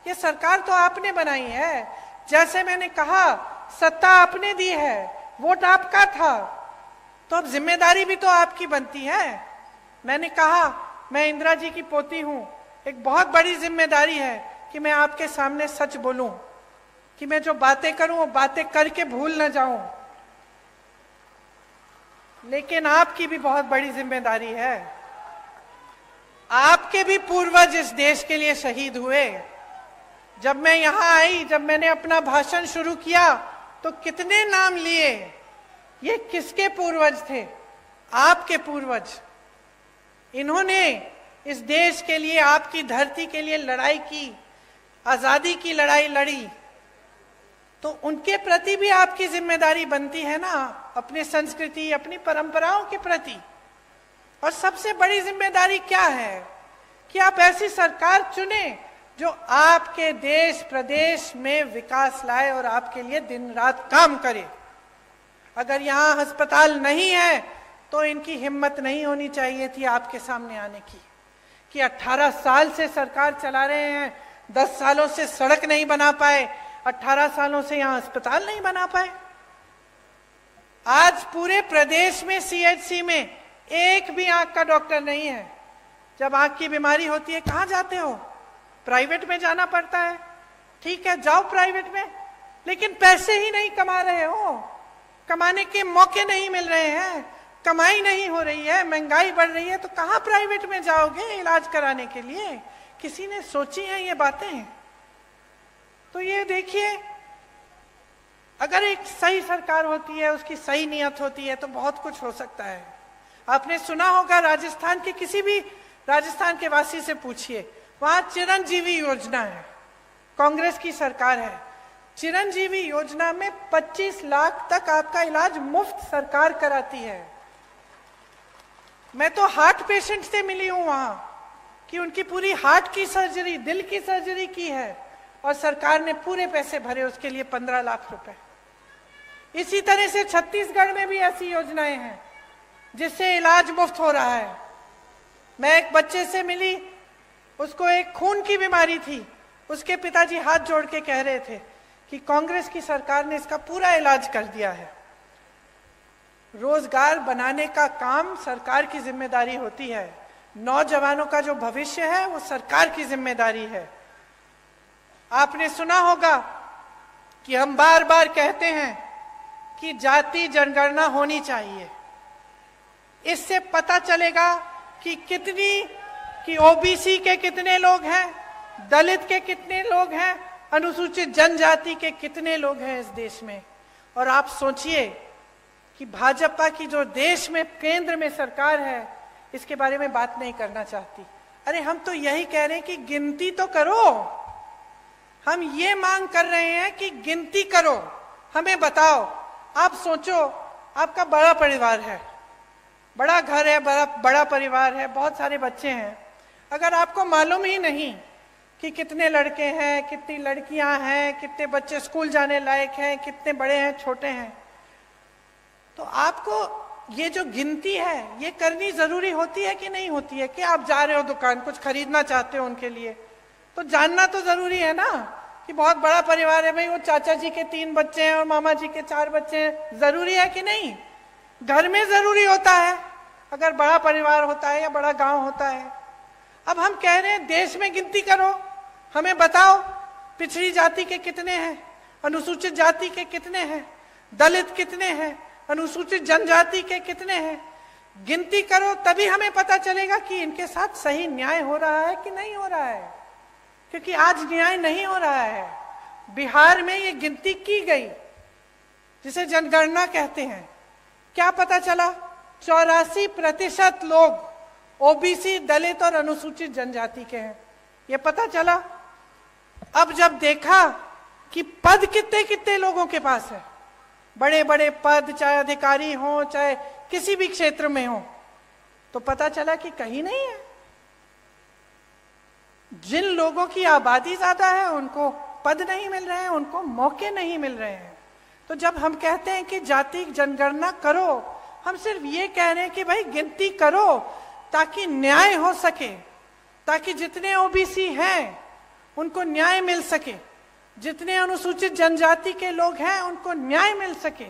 ये सरकार तो आपने बनाई है। जैसे मैंने कहा, सत्ता आपने दी है, वोट आपका था, तो अब जिम्मेदारी भी तो आपकी बनती है। मैंने कहा, मैं इंदिरा जी की पोती हूं, एक बहुत बड़ी जिम्मेदारी है कि मैं आपके सामने सच बोलूं, कि मैं जो बातें करूं वो बातें करके भूल न जाऊं। लेकिन आपकी भी बहुत बड़ी जिम्मेदारी है। आपके भी पूर्वज इस देश के लिए शहीद हुए। जब मैं यहां आई, जब मैंने अपना भाषण शुरू किया, तो कितने नाम लिए। ये किसके पूर्वज थे? आपके पूर्वज। इन्होंने इस देश के लिए, आपकी धरती के लिए लड़ाई की, आजादी की लड़ाई लड़ी। तो उनके प्रति भी आपकी जिम्मेदारी बनती है ना, अपनी संस्कृति, अपनी परंपराओं के प्रति। और सबसे बड़ी जिम्मेदारी क्या है? कि आप ऐसी सरकार चुने जो आपके देश प्रदेश में विकास लाए और आपके लिए दिन रात काम करे। अगर यहाँ अस्पताल नहीं है तो इनकी हिम्मत नहीं होनी चाहिए थी आपके सामने आने की, कि 18 साल से सरकार चला रहे हैं, 10 सालों से सड़क नहीं बना पाए, 18 सालों से यहाँ अस्पताल नहीं बना पाए। आज पूरे प्रदेश में सीएचसी में एक भी आंख का डॉक्टर नहीं है। जब आंख की बीमारी होती है कहाँ जाते हो? प्राइवेट में जाना पड़ता है। ठीक है, जाओ प्राइवेट में, लेकिन पैसे ही नहीं कमा रहे हो, कमाने के मौके नहीं मिल रहे हैं, कमाई नहीं हो रही है, महंगाई बढ़ रही है, तो कहाँ प्राइवेट में जाओगे इलाज कराने के लिए? किसी ने सोची है ये बातें? तो ये देखिए, अगर एक सही सरकार होती है, उसकी सही नियत होती है, तो बहुत कुछ हो सकता है। आपने सुना होगा, राजस्थान के किसी भी राजस्थान के वासी से पूछिए, वहां चिरंजीवी योजना है, कांग्रेस की सरकार है। चिरंजीवी योजना में 25 लाख तक आपका इलाज मुफ्त सरकार कराती है। मैं तो हार्ट पेशेंट से मिली हूं वहां, कि उनकी पूरी हार्ट की सर्जरी, दिल की सर्जरी की है, और सरकार ने पूरे पैसे भरे उसके लिए, 15 लाख रुपए। इसी तरह से छत्तीसगढ़ में भी ऐसी योजनाएं हैं जिससे इलाज मुफ्त हो रहा है। मैं एक बच्चे से मिली, उसको एक खून की बीमारी थी, उसके पिताजी हाथ जोड़ के कह रहे थे कि कांग्रेस की सरकार ने इसका पूरा इलाज कर दिया है। रोजगार बनाने का काम सरकार की जिम्मेदारी होती है। नौजवानों का जो भविष्य है वो सरकार की जिम्मेदारी है। आपने सुना होगा कि हम बार बार कहते हैं कि जाति जनगणना होनी चाहिए। इससे पता चलेगा कि ओबीसी के कितने लोग हैं, दलित के कितने लोग हैं, अनुसूचित जनजाति के कितने लोग हैं इस देश में। और आप सोचिए कि भाजपा की जो देश में केंद्र में सरकार है, इसके बारे में बात नहीं करना चाहती। अरे हम तो यही कह रहे हैं कि गिनती तो करो। हम ये मांग कर रहे हैं कि गिनती करो, हमें बताओ। आप सोचो, आपका बड़ा परिवार है, बड़ा घर है, बड़ा परिवार है, बहुत सारे बच्चे हैं। अगर आपको मालूम ही नहीं कि कितने लड़के हैं, कितनी लड़कियां हैं, कितने बच्चे स्कूल जाने लायक हैं, कितने बड़े हैं, छोटे हैं, तो आपको ये जो गिनती है ये करनी जरूरी होती है कि नहीं होती है? कि आप जा रहे हो दुकान, कुछ खरीदना चाहते हो उनके लिए, तो जानना तो जरूरी है ना कि बहुत बड़ा परिवार है भाई, वो चाचा जी के 3 बच्चे हैं और मामा जी के 4 बच्चे हैं। जरूरी है कि नहीं? घर में जरूरी होता है अगर बड़ा परिवार होता है या बड़ा गांव होता है। अब हम कह रहे हैं देश में गिनती करो, हमें बताओ पिछड़ी जाति के कितने हैं, अनुसूचित जाति के कितने हैं, दलित कितने हैं, अनुसूचित जनजाति के कितने हैं। गिनती करो तभी हमें पता चलेगा कि इनके साथ सही न्याय हो रहा है कि नहीं हो रहा है, क्योंकि आज न्याय नहीं हो रहा है। बिहार में ये गिनती की गई जिसे जनगणना कहते हैं, क्या पता चला? 84% लोग ओबीसी, दलित और अनुसूचित जनजाति के हैं, ये पता चला। अब जब देखा कि पद कितने कितने लोगों के पास है, बड़े बड़े पद, चाहे अधिकारी हो चाहे किसी भी क्षेत्र में हो, तो पता चला कि कहीं नहीं है। जिन लोगों की आबादी ज्यादा है उनको पद नहीं मिल रहे हैं, उनको मौके नहीं मिल रहे हैं। तो जब हम कहते हैं कि जाति जनगणना करो, हम सिर्फ ये कह रहे हैं कि भाई गिनती करो ताकि न्याय हो सके, ताकि जितने ओबीसी हैं उनको न्याय मिल सके, जितने अनुसूचित जनजाति के लोग हैं उनको न्याय मिल सके।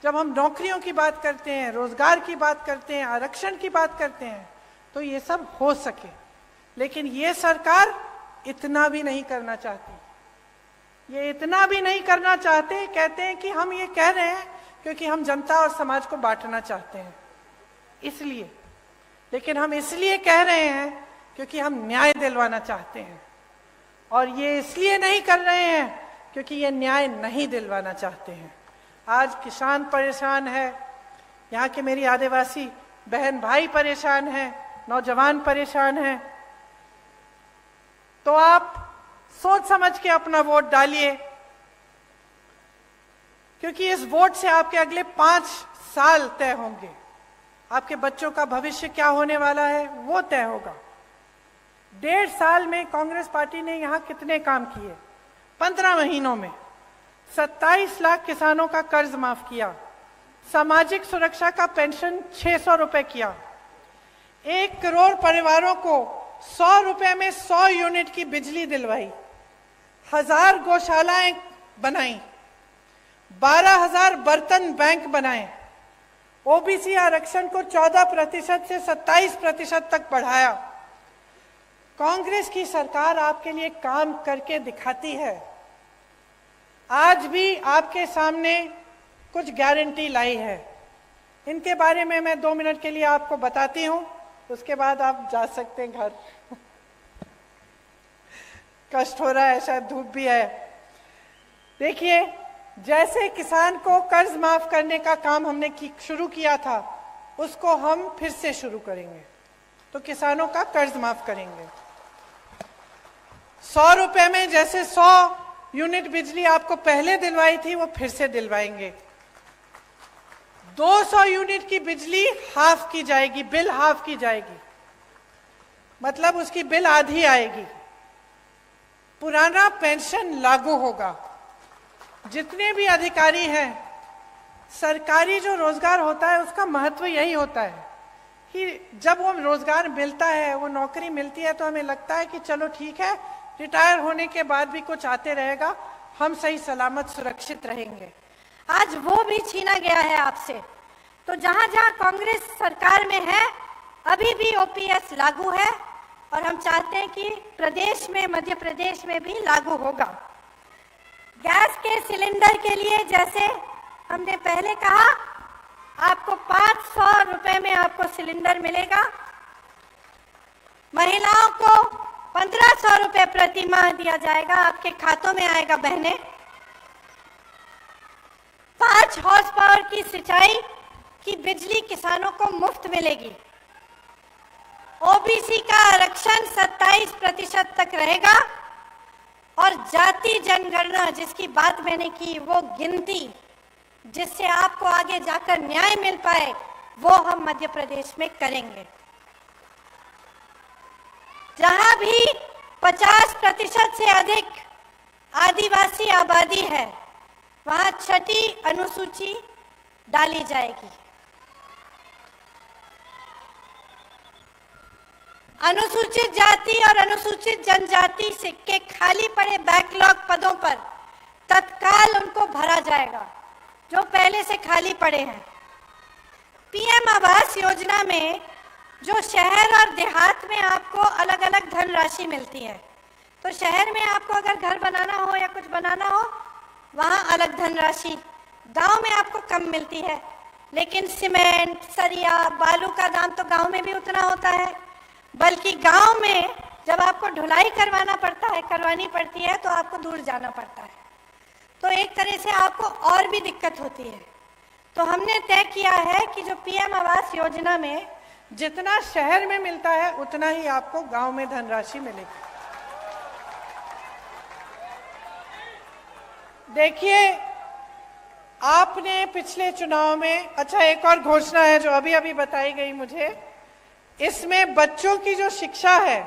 जब हम नौकरियों की बात करते हैं, रोजगार की बात करते हैं, आरक्षण की बात करते हैं, तो ये सब हो सके। लेकिन ये सरकार इतना भी नहीं करना चाहती, ये इतना भी नहीं करना चाहते। कहते हैं कि हम ये कह रहे हैं क्योंकि हम जनता और समाज को बांटना चाहते हैं, इसलिए। लेकिन हम इसलिए कह रहे हैं क्योंकि हम न्याय दिलवाना चाहते हैं, और ये इसलिए नहीं कर रहे हैं क्योंकि ये न्याय नहीं दिलवाना चाहते हैं। आज किसान परेशान है, यहाँ के मेरी आदिवासी बहन भाई परेशान हैं, नौजवान परेशान हैं। तो आप सोच समझ के अपना वोट डालिए, क्योंकि इस वोट से आपके अगले 5 साल तय होंगे। आपके बच्चों का भविष्य क्या होने वाला है वो तय होगा। 1.5 साल में कांग्रेस पार्टी ने यहाँ कितने काम किए? 15 महीनों में 27 लाख किसानों का कर्ज माफ किया, सामाजिक सुरक्षा का पेंशन 600 रुपए किया, 1 करोड़ परिवारों को 100 रुपए में 100 यूनिट की बिजली दिलवाई, 1000 गौशालाएं बनाई, 12,000 बर्तन बैंक बनाए, ओबीसी आरक्षण को 14% से 27% तक बढ़ाया। कांग्रेस की सरकार आपके लिए काम करके दिखाती है। आज भी आपके सामने कुछ गारंटी लाई है, इनके बारे में मैं 2 मिनट के लिए आपको बताती हूं, उसके बाद आप जा सकते हैं घर। कष्ट हो रहा है, शायद धूप भी है। देखिए, जैसे किसान को कर्ज माफ करने का काम हमने शुरू किया था, उसको हम फिर से शुरू करेंगे। तो किसानों का कर्ज माफ करेंगे। 100 रुपए में जैसे 100 यूनिट बिजली आपको पहले दिलवाई थी, वो फिर से दिलवाएंगे। 200 यूनिट की बिजली हाफ की जाएगी, बिल हाफ की जाएगी, मतलब उसकी बिल आधी आएगी। पुराना पेंशन लागू होगा। जितने भी अधिकारी हैं, सरकारी जो रोजगार होता है उसका महत्व यही होता है कि जब वो रोजगार मिलता है, वो नौकरी मिलती है, तो हमें लगता है कि चलो ठीक है, रिटायर होने के बाद भी कुछ आते रहेगा, हम सही सलामत सुरक्षित रहेंगे। आज वो भी छीना गया है आपसे। तो जहां जहां कांग्रेस सरकार में है, अभी भी ओपीएस लागू है, और हम चाहते हैं कि प्रदेश में, मध्य प्रदेश में भी लागू होगा। गैस के सिलेंडर के लिए जैसे हमने पहले कहा, आपको 500 रुपए में आपको सिलेंडर मिलेगा। महिलाओं को 1500 रुपए प्रति माह दिया जाएगा, आपके खातों में आएगा बहनें। 5 हॉर्स पावर की सिंचाई की बिजली किसानों को मुफ्त मिलेगी। ओबीसी का आरक्षण 27% तक रहेगा, और जाति जनगणना जिसकी बात मैंने की, वो गिनती जिससे आपको आगे जाकर न्याय मिल पाए, वो हम मध्य प्रदेश में करेंगे। जहां भी 50% से अधिक आदिवासी आबादी है, वहां 6ठी अनुसूची डाली जाएगी। अनुसूचित जाति और अनुसूचित जनजाति से के खाली पड़े बैकलॉग पदों पर तत्काल उनको भरा जाएगा, जो पहले से खाली पड़े हैं। पीएम आवास योजना में जो शहर और देहात में आपको अलग अलग धनराशि मिलती है, तो शहर में आपको अगर घर बनाना हो या कुछ बनाना हो, वहाँ अलग धनराशि, गांव में आपको कम मिलती है। लेकिन सीमेंट, सरिया, बालू का दाम तो गांव में भी उतना होता है, बल्कि गांव में जब आपको ढुलाई करवानी पड़ती है तो आपको दूर जाना पड़ता है, तो एक तरह से आपको और भी दिक्कत होती है। तो हमने तय किया है कि जो पीएम आवास योजना में जितना शहर में मिलता है उतना ही आपको गांव में धनराशि मिलेगी। देखिए, आपने पिछले चुनाव में, अच्छा एक और घोषणा है जो अभी अभी बताई गई मुझे, इसमें बच्चों की जो शिक्षा है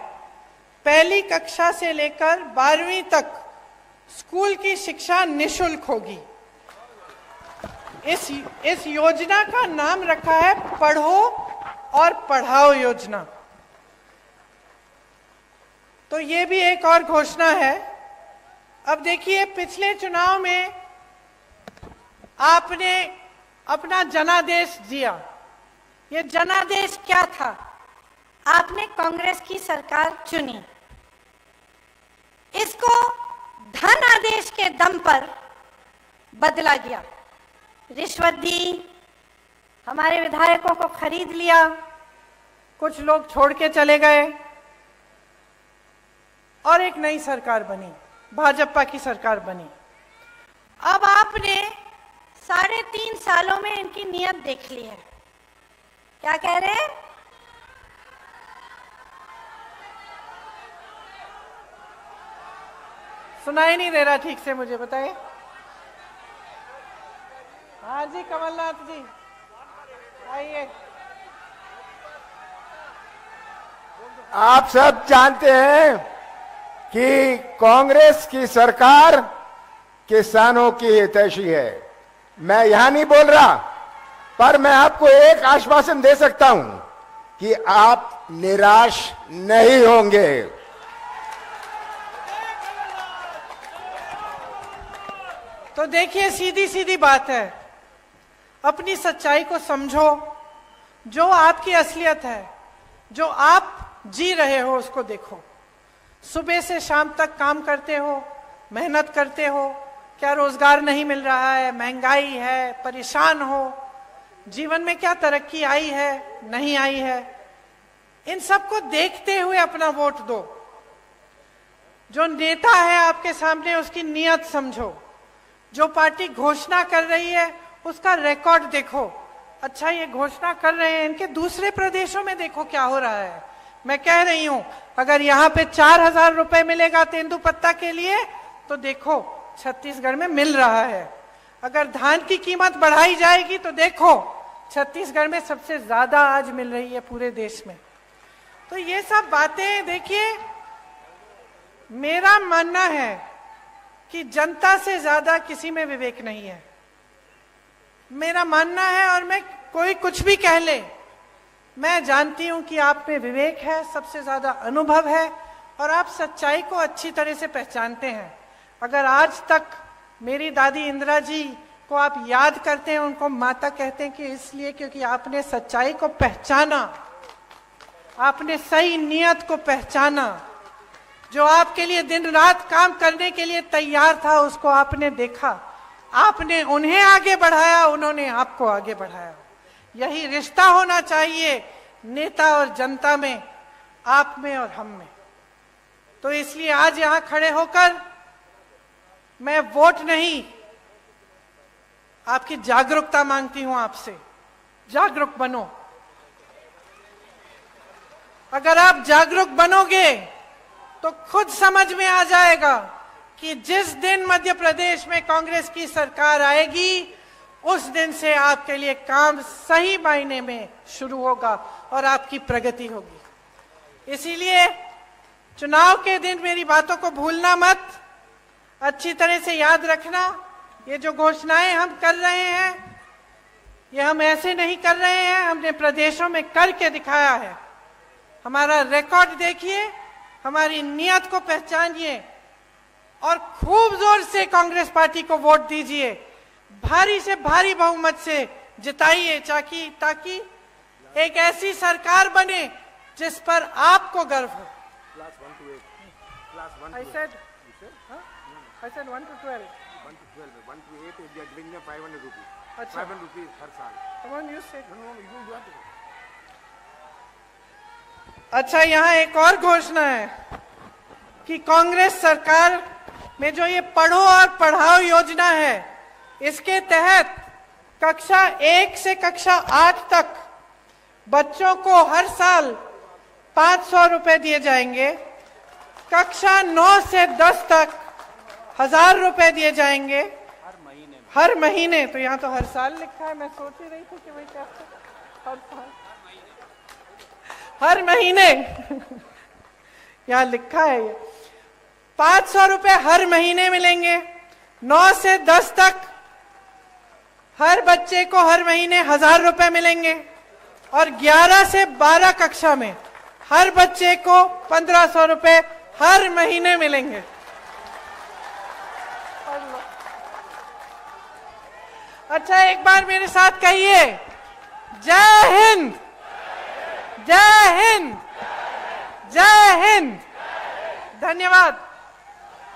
पहली कक्षा से लेकर 12वीं तक स्कूल की शिक्षा निशुल्क होगी। इस योजना का नाम रखा है पढ़ो और पढ़ाओ योजना। तो ये भी एक और घोषणा है। अब देखिए, पिछले चुनाव में आपने अपना जनादेश दिया। ये जनादेश क्या था? आपने कांग्रेस की सरकार चुनी, इसको धन आदेश के दम पर बदला गया। रिश्वत दी, हमारे विधायकों को खरीद लिया, कुछ लोग छोड़ के चले गए और एक नई सरकार बनी, भाजपा की सरकार बनी। अब आपने 3.5 सालों में इनकी नीयत देख ली है। क्या कह रहे हैं? सुनाई नहीं दे रहा ठीक से, मुझे बताइए। हाँ जी, कमलनाथ जी आइए। आप सब जानते हैं कि कांग्रेस की सरकार किसानों की हितैषी है। मैं यहां नहीं बोल रहा, पर मैं आपको एक आश्वासन दे सकता हूं कि आप निराश नहीं होंगे। तो देखिए, सीधी सीधी बात है, अपनी सच्चाई को समझो। जो आपकी असलियत है, जो आप जी रहे हो, उसको देखो। सुबह से शाम तक काम करते हो, मेहनत करते हो, क्या रोजगार नहीं मिल रहा है, महंगाई है, परेशान हो, जीवन में क्या तरक्की आई है, नहीं आई है, इन सबको देखते हुए अपना वोट दो। जो नेता है आपके सामने, उसकी नीयत समझो। जो पार्टी घोषणा कर रही है उसका रिकॉर्ड देखो। अच्छा, ये घोषणा कर रहे हैं, इनके दूसरे प्रदेशों में देखो क्या हो रहा है। मैं कह रही हूं, अगर यहाँ पे 4,000 रुपए मिलेगा तेंदुपत्ता के लिए, तो देखो छत्तीसगढ़ में मिल रहा है। अगर धान की कीमत बढ़ाई जाएगी तो देखो छत्तीसगढ़ में सबसे ज्यादा आज मिल रही है पूरे देश में। तो ये सब बातें देखिए, मेरा मानना है कि जनता से ज्यादा किसी में विवेक नहीं है, मेरा मानना है। और मैं, कोई कुछ भी कह ले, मैं जानती हूं कि आप में विवेक है, सबसे ज्यादा अनुभव है और आप सच्चाई को अच्छी तरह से पहचानते हैं। अगर आज तक मेरी दादी इंदिरा जी को आप याद करते हैं, उनको माता कहते हैं कि इसलिए क्योंकि आपने सच्चाई को पहचाना, आपने सही नियत को पहचाना। जो आपके लिए दिन रात काम करने के लिए तैयार था, उसको आपने देखा, आपने उन्हें आगे बढ़ाया, उन्होंने आपको आगे बढ़ाया। यही रिश्ता होना चाहिए नेता और जनता में, आप में और हम में। तो इसलिए आज यहां खड़े होकर मैं वोट नहीं, आपकी जागरूकता मांगती हूं आपसे। जागरूक बनो। अगर आप जागरूक बनोगे तो खुद समझ में आ जाएगा कि जिस दिन मध्य प्रदेश में कांग्रेस की सरकार आएगी, उस दिन से आपके लिए काम सही मायने में शुरू होगा और आपकी प्रगति होगी। इसीलिए चुनाव के दिन मेरी बातों को भूलना मत, अच्छी तरह से याद रखना। ये जो घोषणाएं हम कर रहे हैं, ये हम ऐसे नहीं कर रहे हैं, हमने प्रदेशों में करके दिखाया है। हमारा रिकॉर्ड देखिए, हमारी नियत को पहचानिए और खूब जोर से कांग्रेस पार्टी को वोट दीजिए। भारी से भारी बहुमत से जिताइए, ताकि एक ऐसी सरकार बने जिस पर आपको गर्व हो। I said 1 to 12. 1 to 12 1 to 8 they are giving them 500 rupees. अच्छा। 500 rupees हर साल. Come on, you say. No, you have to. अच्छा, यहाँ एक और घोषणा है कि कांग्रेस सरकार में जो ये पढ़ो और पढ़ाओ योजना है, इसके तहत कक्षा 1 से कक्षा 8 तक बच्चों को हर साल 500 रुपए दिए जाएंगे। कक्षा 9 से 10 तक 1000 रुपए दिए जाएंगे हर महीने। तो यहाँ तो हर साल लिखा है, मैं सोच ही रही थी कि भाई क्या हर साल हर महीने यहाँ लिखा है। ये 500 रुपए हर महीने मिलेंगे। 9 से 10 तक हर बच्चे को हर महीने 1000 रुपए मिलेंगे और 11 से 12 कक्षा में हर बच्चे को 1500 रुपए हर महीने मिलेंगे। अच्छा, एक बार मेरे साथ कहिए, जय हिंद, जय हिंद, जय हिंद। धन्यवाद।